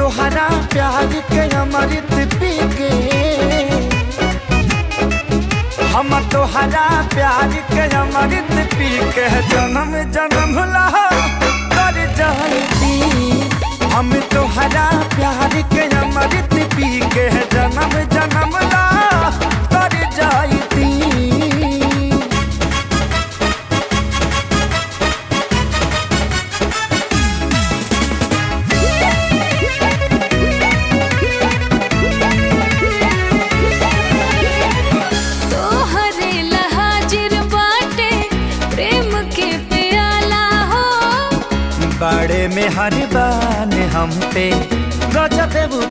तोहरा प्यार के अमृत पी के, हम तोहरा प्यार के अमृत पी के जन्म जन्म ला कर जाती। हम तोहरा प्यार के अमृत पी के जन्म जन्म ला कर जाती। बड़े में हर बान हम पे गजब